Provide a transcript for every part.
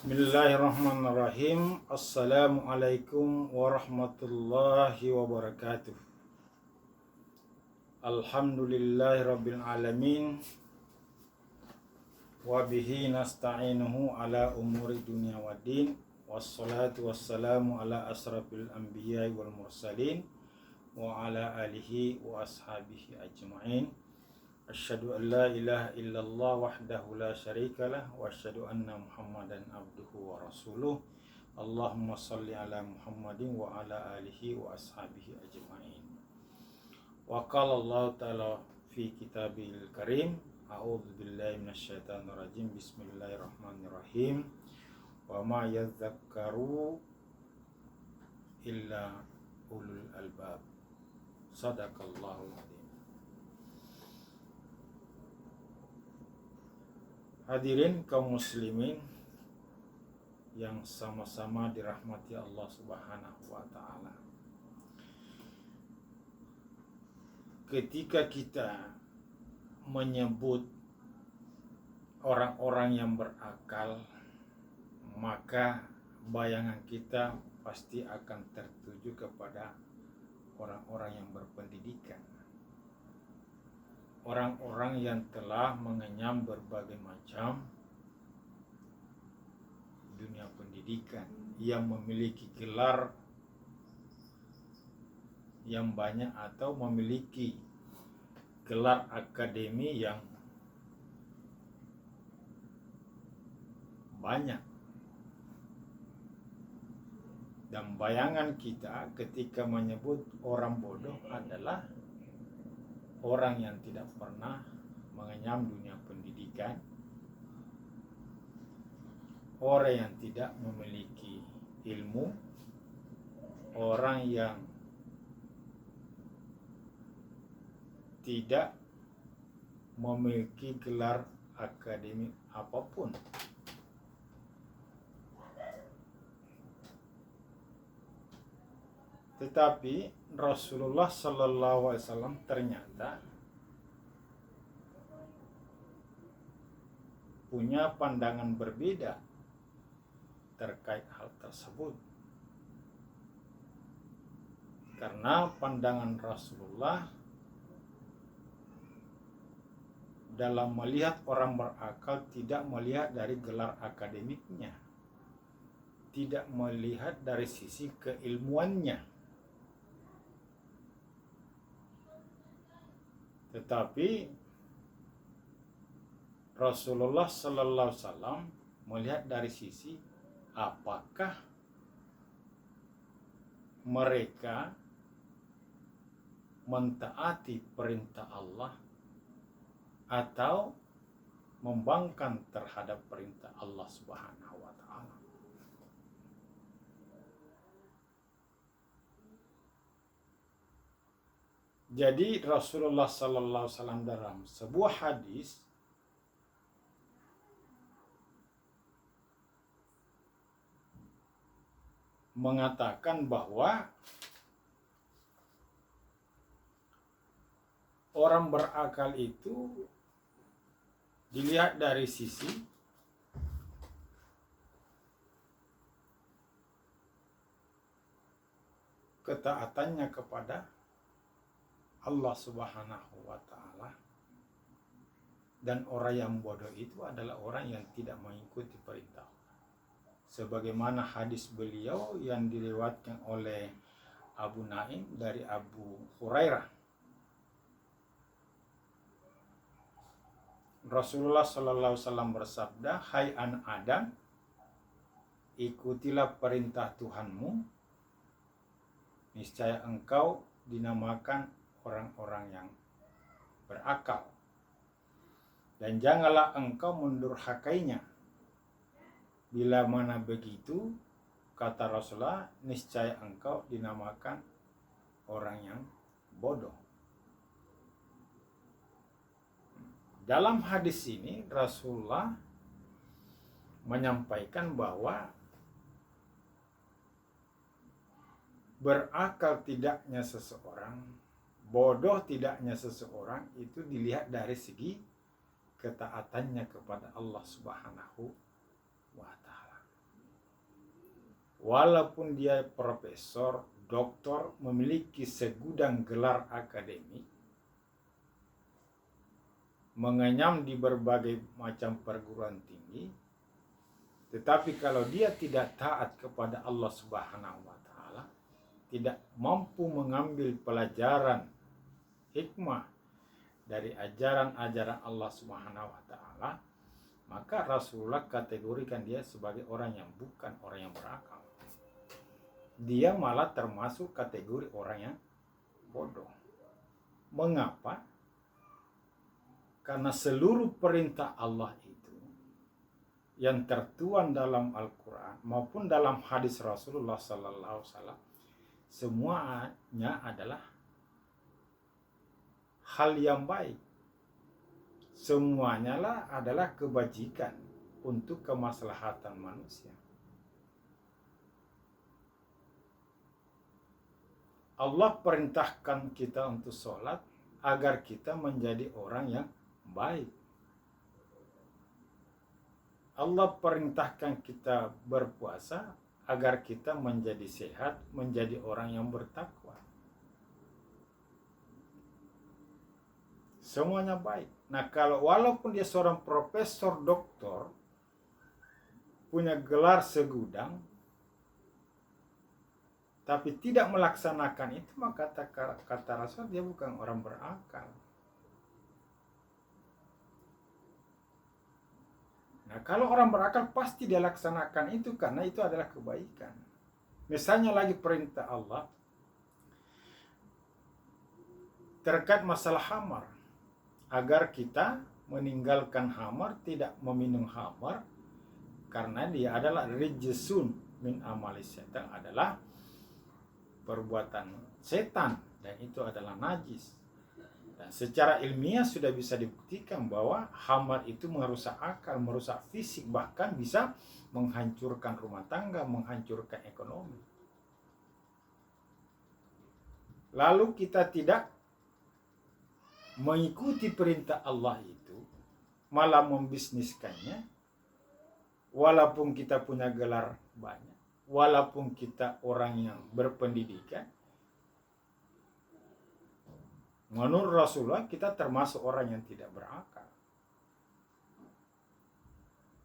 Bismillahirrahmanirrahim. Assalamualaikum warahmatullahi wabarakatuh. Alhamdulillahirabbil alamin. Wa bihi nasta'inuhu ala umuri dunya waddin. Wassalatu wassalamu ala asrafil anbiya'i wal mursalin wa ala alihi wa ashabihi ajma'in. Asyhadu an la ilaha illallah wahdahu la syarikalah wa asyhadu anna Muhammadan abduhu wa rasuluh. Allahumma shalli ala Muhammadin wa ala alihi wa ashabihi ajma'in. Wa qala Allah ta'ala fi kitabil karim, a'udzu billahi minasyaitonir rajim. Bismillahirrahmanirrahim. Wa ma yadhakkaru illa ulul albab. Sadaqallahul adzim. Hadirin kaum muslimin yang sama-sama dirahmati Allah Subhanahu wa taala. Ketika kita menyebut orang-orang yang berakal, maka bayangan kita pasti akan tertuju kepada orang-orang yang berpendidikan. Orang-orang yang telah mengenyam berbagai macam dunia pendidikan, yang memiliki gelar yang banyak atau memiliki gelar akademi yang banyak. Dan bayangan kita ketika menyebut orang bodoh adalah orang yang tidak pernah mengenyam dunia pendidikan, orang yang tidak memiliki ilmu, orang yang tidak memiliki gelar akademik apapun. Tetapi Rasulullah Sallallahu Alaihi Wasallam ternyata punya pandangan berbeda terkait hal tersebut. Karena pandangan Rasulullah dalam melihat orang berakal tidak melihat dari gelar akademiknya, tidak melihat dari sisi keilmuannya, tetapi Rasulullah Sallallahu Alaihi Wasallam melihat dari sisi apakah mereka mentaati perintah Allah atau membangkang terhadap perintah Allah Subhanahu wa taala. Jadi Rasulullah Sallallahu Alaihi Wasallam dalam sebuah hadis mengatakan bahwa orang berakal itu dilihat dari sisi ketaatannya kepada Allah Subhanahu wa taala, dan orang yang bodoh itu adalah orang yang tidak mengikuti perintah Allah. Sebagaimana hadis beliau yang diriwayatkan oleh Abu Naim dari Abu Hurairah, Rasulullah Sallallahu Alaihi Wasallam bersabda, "Hai anak Adam, ikutilah perintah Tuhanmu, niscaya engkau dinamakan orang-orang yang berakal, dan janganlah engkau mendurhakainya. Bila mana begitu, kata Rasulullah, niscaya engkau dinamakan orang yang bodoh." Dalam hadis ini Rasulullah menyampaikan bahwa berakal tidaknya seseorang, bodoh tidaknya seseorang itu dilihat dari segi ketaatannya kepada Allah Subhanahu wa taala. walaupun dia profesor, doktor, memiliki segudang gelar akademik, mengenyam di berbagai macam perguruan tinggi, tetapi kalau dia tidak taat kepada Allah Subhanahu wa taala, tidak mampu mengambil pelajaran hikmah dari ajaran-ajaran Allah Subhanahu wa taala, maka Rasulullah kategorikan dia sebagai orang yang bukan orang yang berakal. Dia malah termasuk kategori orang yang bodoh. Mengapa? Karena seluruh perintah Allah itu yang tertuang dalam Al-Quran maupun dalam hadis Rasulullah SAW, semuanya adalah hal yang baik. Semuanya lah adalah kebajikan untuk kemaslahatan manusia. Allah perintahkan kita untuk sholat agar kita menjadi orang yang baik. Allah perintahkan kita berpuasa agar kita menjadi sehat, menjadi orang yang bertakwa. Semuanya baik. Nah, kalau walaupun dia seorang profesor, doktor, punya gelar segudang, tapi tidak melaksanakan itu, maka kata Rasul dia bukan orang berakal. Nah, kalau orang berakal pasti dia laksanakan itu karena itu adalah kebaikan. Misalnya lagi perintah Allah terkait masalah khamar, agar kita meninggalkan khamar, tidak meminum khamar, karena dia adalah rijsun min amali setan, adalah perbuatan setan dan itu adalah najis. Dan secara ilmiah sudah bisa dibuktikan bahwa khamar itu merusak akal, merusak fisik, bahkan bisa menghancurkan rumah tangga, menghancurkan ekonomi. Lalu kita tidak mengikuti perintah Allah itu, malah membisniskannya, walaupun kita punya gelar banyak, walaupun kita orang yang berpendidikan. Menurut Rasulullah kita termasuk orang yang tidak berakal.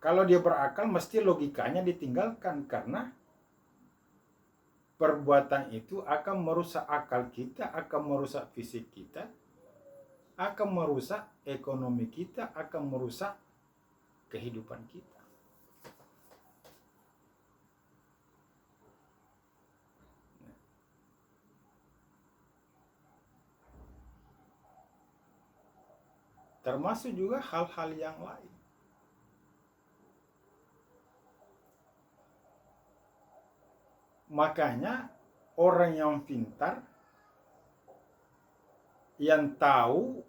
Kalau dia berakal mesti logikanya ditinggalkan, karena perbuatan itu akan merusak akal kita, akan merusak fisik kita, akan merusak ekonomi kita, akan merusak kehidupan kita. Termasuk juga hal-hal yang lain. Makanya orang yang pintar, yang tahu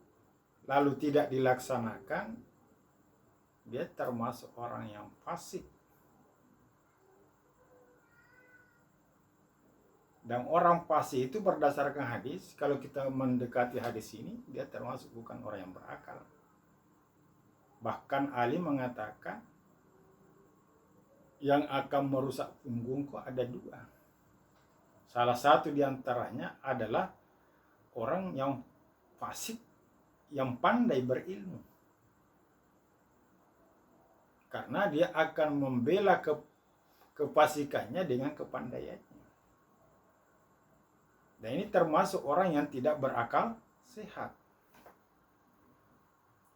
lalu tidak dilaksanakan, dia termasuk orang yang fasik. Dan orang fasik itu berdasarkan hadis, kalau kita mendekati hadis ini, dia termasuk bukan orang yang berakal. Bahkan Ali mengatakan yang akan merusak punggungku ada dua. Salah satu diantaranya adalah orang yang fasik, yang pandai berilmu. Karena dia akan membela kefasikannya dengan kepandaiannya. Dan ini termasuk orang yang tidak berakal sehat.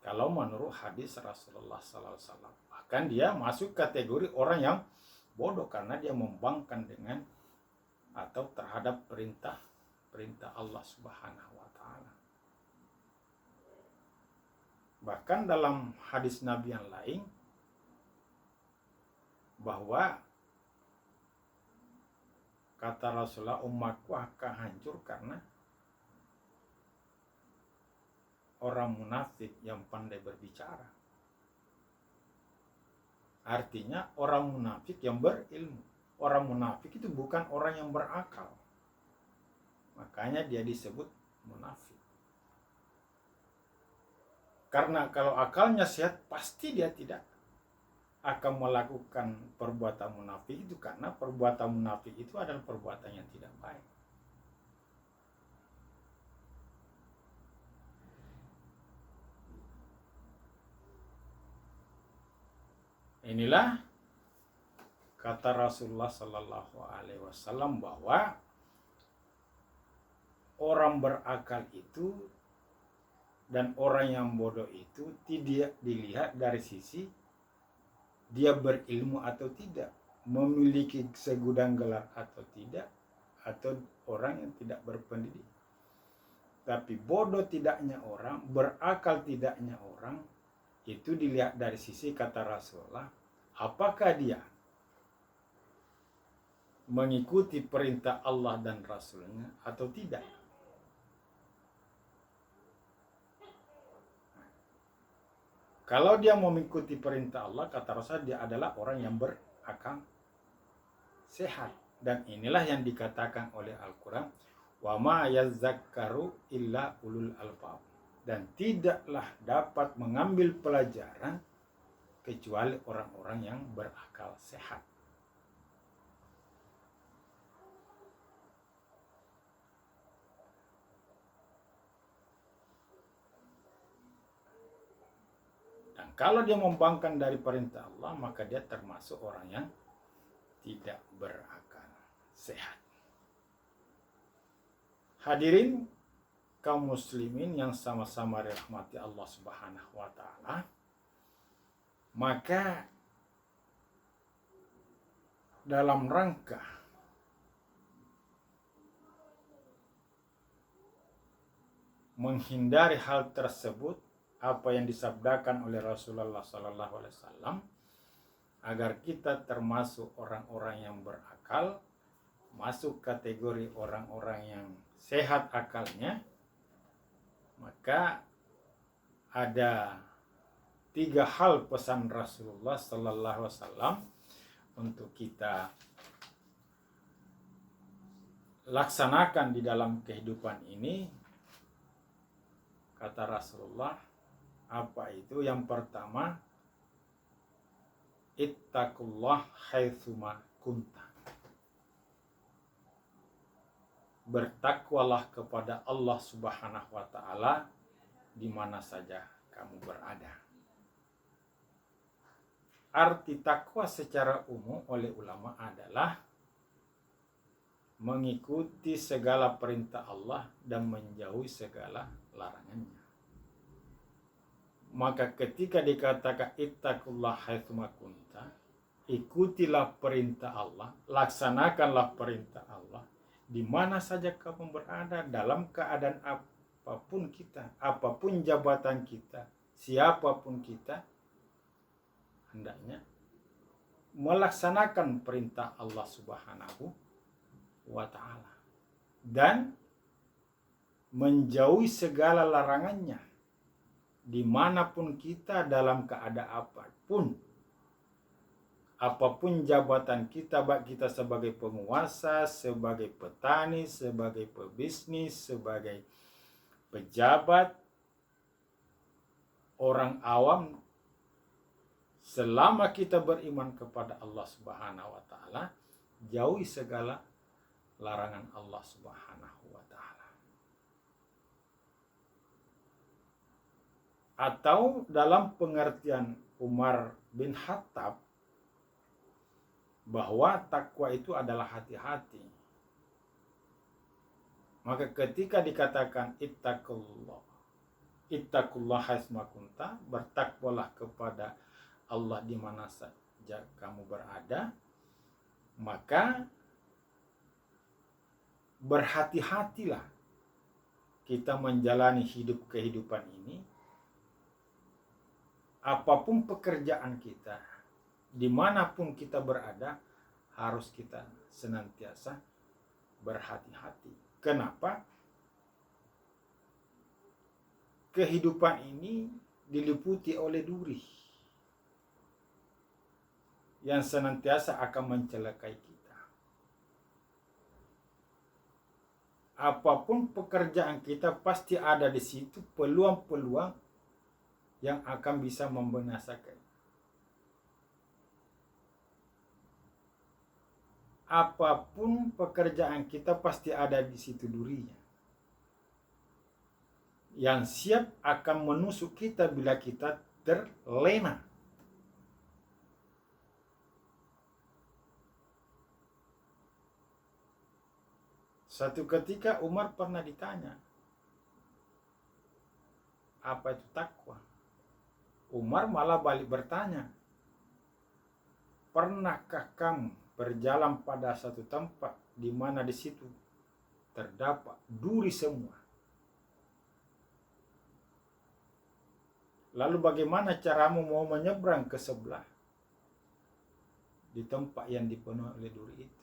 Kalau menurut hadis Rasulullah SAW, bahkan dia masuk kategori orang yang bodoh karena dia membangkang dengan atau terhadap perintah Allah Subhanahu wa taala. Bahkan dalam hadis Nabi yang lain bahwa kata Rasulullah, umatku akan hancur karena orang munafik yang pandai berbicara. Artinya orang munafik yang berilmu. Orang munafik itu bukan orang yang berakal. Makanya dia disebut munafik. Karena kalau akalnya sehat, pasti dia tidak akan melakukan perbuatan munafik itu karena perbuatan munafik itu adalah perbuatan yang tidak baik. Inilah kata Rasulullah Sallallahu Alaihi Wasallam bahwa orang berakal itu dan orang yang bodoh itu tidak dilihat dari sisi dia berilmu atau tidak, memiliki segudang gelar atau tidak, atau orang yang tidak berpendidikan. Tapi bodoh tidaknya orang, berakal tidaknya orang, itu dilihat dari sisi kata Rasulullah, apakah dia mengikuti perintah Allah dan Rasulnya atau tidak. Kalau dia mengikuti perintah Allah, kata Rasul, dia adalah orang yang berakal sehat. Dan inilah yang dikatakan oleh Al-Quran, wa ma yazakkaru illa ulul albab. Dan tidaklah dapat mengambil pelajaran kecuali orang-orang yang berakal sehat. Dan kalau dia membangkang dari perintah Allah, maka dia termasuk orang yang tidak berakal sehat. Hadirin kaum muslimin yang sama-sama dirahmati Allah Subhanahu wa taala, maka dalam rangka menghindari hal tersebut, apa yang disabdakan oleh Rasulullah Sallallahu Alaihi Wasallam, agar kita termasuk orang-orang yang berakal, masuk kategori orang-orang yang sehat akalnya, maka ada 3 hal pesan Rasulullah Sallallahu Alaihi Wasallam untuk kita laksanakan di dalam kehidupan ini. Kata Rasulullah, apa itu? Yang pertama, ittaqullah haitsuma kunta. Bertakwalah kepada Allah Subhanahu wa taala di mana saja kamu berada. Arti takwa secara umum oleh ulama adalah mengikuti segala perintah Allah dan menjauhi segala larangannya. Maka ketika dikatakan ittaqullah haitsuma kunta, ikutilah perintah Allah, laksanakanlah perintah Allah di mana saja kamu berada, dalam keadaan apapun kita, apapun jabatan kita, siapapun kita, hendaknya melaksanakan perintah Allah Subhanahu wa taala dan menjauhi segala larangannya dimanapun kita, dalam keadaan apapun jabatan kita, baik kita sebagai penguasa, sebagai petani, sebagai pebisnis, sebagai pejabat, orang awam, selama kita beriman kepada Allah Subhanahu wa taala, jauhi segala larangan Allah Subhanahu wa taala. Atau dalam pengertian Umar bin Khattab, bahwa takwa itu adalah hati-hati. Maka ketika dikatakan ittaqullah haitsuma kunta, bertakwalah kepada Allah di mana saja kamu berada, maka berhati-hatilah kita menjalani kehidupan ini. Apapun pekerjaan kita, dimanapun kita berada, harus kita senantiasa berhati-hati. Kenapa? Kehidupan ini diliputi oleh duri yang senantiasa akan mencelakai kita. Apapun pekerjaan kita, pasti ada di situ peluang-peluang yang akan bisa membinasakan. apapun pekerjaan kita pasti ada di situ durinya, yang siap akan menusuk kita bila kita terlena. Satu ketika Umar pernah ditanya, apa itu takwa? Umar malah balik bertanya, pernahkah kamu berjalan pada satu tempat di mana di situ terdapat duri semua? Lalu bagaimana caramu mau menyeberang ke sebelah di tempat yang dipenuhi oleh duri itu?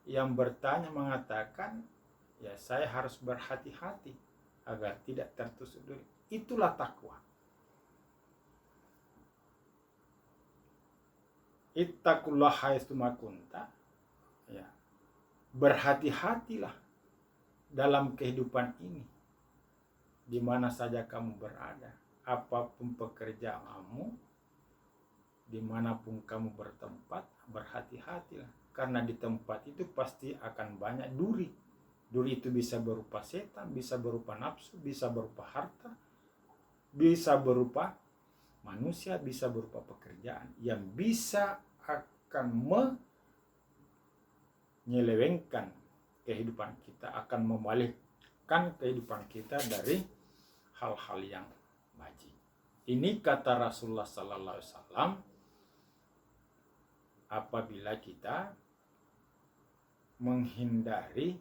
Yang bertanya mengatakan, ya saya harus berhati-hati agar tidak tertusuk duri. Itulah takwa. Ittaqullah haitsu ma kunta. Ya. Berhati-hatilah dalam kehidupan ini, di mana saja kamu berada, apapun pekerjaanmu, dimanapun kamu bertempat, berhati-hatilah. Karena di tempat itu pasti akan banyak duri. Duri itu bisa berupa setan, bisa berupa nafsu, bisa berupa harta, bisa berupa manusia, bisa berupa pekerjaan yang bisa akan menyelewengkan kehidupan kita, akan membalikkan kehidupan kita dari hal-hal yang bajing. Ini kata Rasulullah sallallahu alaihi wasallam apabila kita menghindari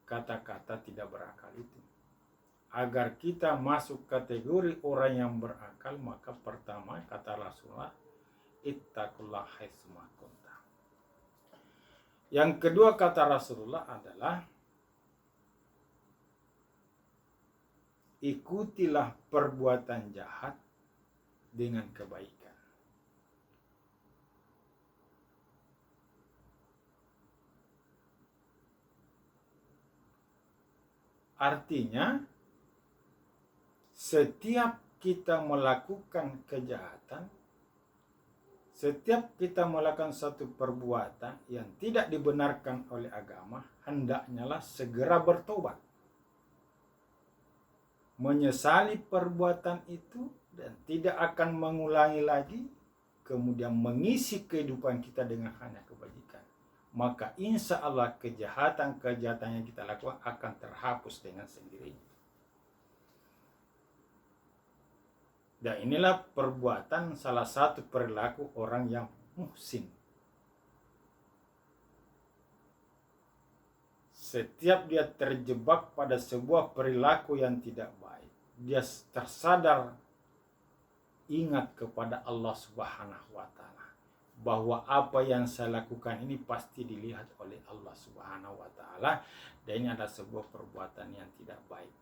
kata-kata tidak berakal itu. Agar kita masuk kategori orang yang berakal, maka pertama kata Rasulullah, ittaqullah haitsu ma kunta. Yang kedua kata Rasulullah adalah, ikutilah perbuatan jahat dengan kebaikan. Artinya, setiap kita melakukan kejahatan, setiap kita melakukan satu perbuatan yang tidak dibenarkan oleh agama, hendaknyalah segera bertobat, menyesali perbuatan itu dan tidak akan mengulangi lagi, kemudian mengisi kehidupan kita dengan hanya kebajikan. Maka insya Allah kejahatan-kejahatan yang kita lakukan akan terhapus dengan sendirinya. Dan inilah perbuatan salah satu perilaku orang yang muhsin. Setiap dia terjebak pada sebuah perilaku yang tidak baik, dia tersadar ingat kepada Allah Subhanahu wa Ta'ala, bahwa apa yang saya lakukan ini pasti dilihat oleh Allah Subhanahu wa Ta'ala, dan ini adalah sebuah perbuatan yang tidak baik.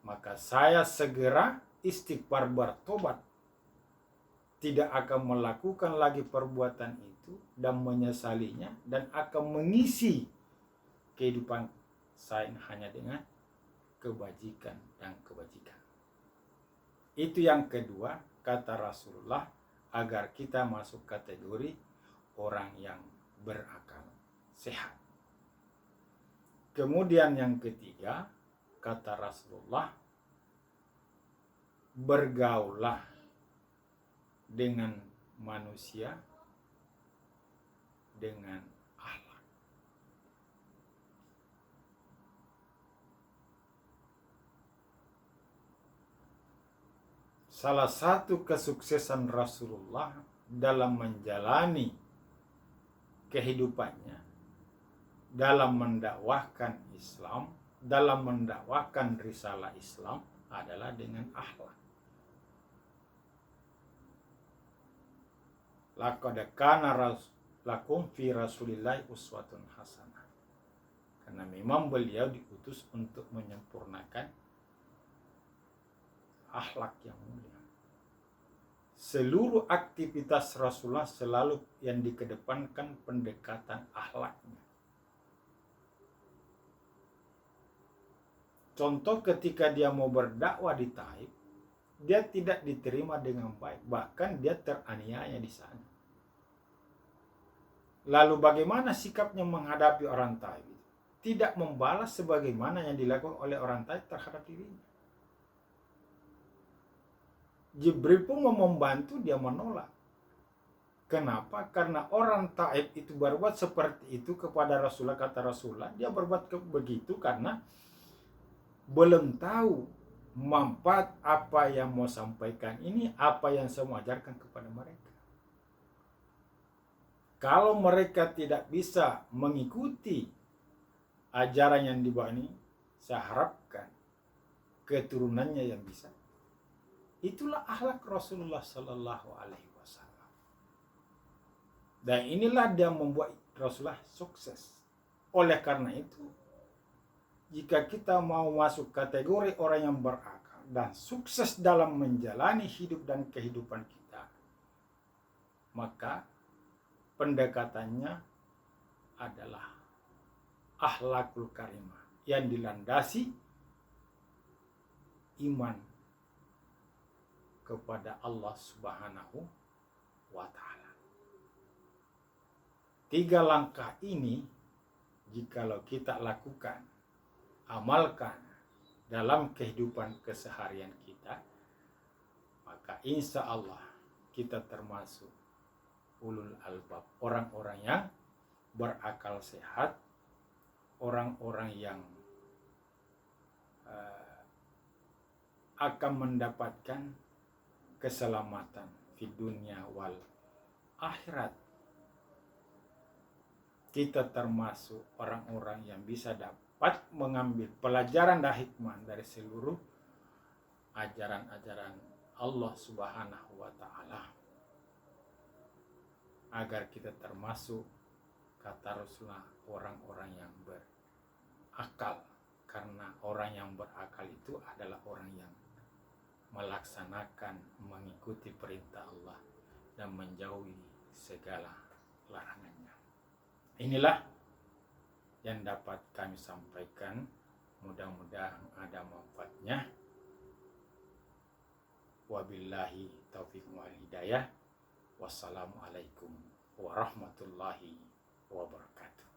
Maka saya segera istighfar, bertobat, tidak akan melakukan lagi perbuatan itu dan menyesalinya, dan akan mengisi kehidupan saya hanya dengan kebajikan dan kebajikan. Itu yang kedua kata Rasulullah, agar kita masuk kategori orang yang berakal sehat. Kemudian yang ketiga kata Rasulullah, bergaullah dengan manusia dengan akhlak. Salah satu kesuksesan Rasulullah dalam menjalani kehidupannya, dalam mendakwahkan Islam, dalam mendakwahkan risalah Islam adalah dengan akhlak. Laqad kana lakum fi Rasulillahi uswatun hasanah. Karena memang beliau diutus untuk menyempurnakan akhlak yang mulia. Seluruh aktivitas Rasulullah selalu yang dikedepankan pendekatan akhlaknya. Contoh ketika dia mau berdakwah di Taif, dia tidak diterima dengan baik, bahkan dia teraniaya di sana. Lalu bagaimana sikapnya menghadapi orang taib? Tidak membalas sebagaimana yang dilakukan oleh orang taib terhadap dirinya. Jibril pun mau membantu, dia menolak. Kenapa? Karena orang taib itu berbuat seperti itu kepada Rasulullah, kata Rasulullah, dia berbuat begitu karena belum tahu manfaat apa yang mau sampaikan ini, apa yang saya mau ajarkan kepada mereka. Kalau mereka tidak bisa mengikuti ajaran yang dibawa ini, saya harapkan keturunannya yang bisa. Itulah akhlak Rasulullah Sallallahu Alaihi Wasallam. Dan inilah dia membuat Rasulullah sukses. Oleh karena itu, jika kita mau masuk kategori orang yang berakal dan sukses dalam menjalani hidup dan kehidupan kita, maka pendekatannya adalah akhlakul karimah yang dilandasi iman kepada Allah Subhanahu wa Ta'ala. 3 langkah ini jikalau kita lakukan, amalkan dalam kehidupan keseharian kita, maka insya Allah kita termasuk ulul albab, orang-orang yang berakal sehat, orang-orang yang akan mendapatkan keselamatan di dunia wal akhirat. Kita termasuk orang-orang yang bisa dapat mengambil pelajaran dan hikmah dari seluruh ajaran-ajaran Allah Subhanahu wa Ta'ala, agar kita termasuk, kata Rasulullah, orang-orang yang berakal. Karena orang yang berakal itu adalah orang yang melaksanakan, mengikuti perintah Allah dan menjauhi segala larangannya. Inilah yang dapat kami sampaikan. Mudah-mudahan ada manfaatnya. Wabillahi taufiq wal hidayah. Wassalamualaikum warahmatullahi wabarakatuh.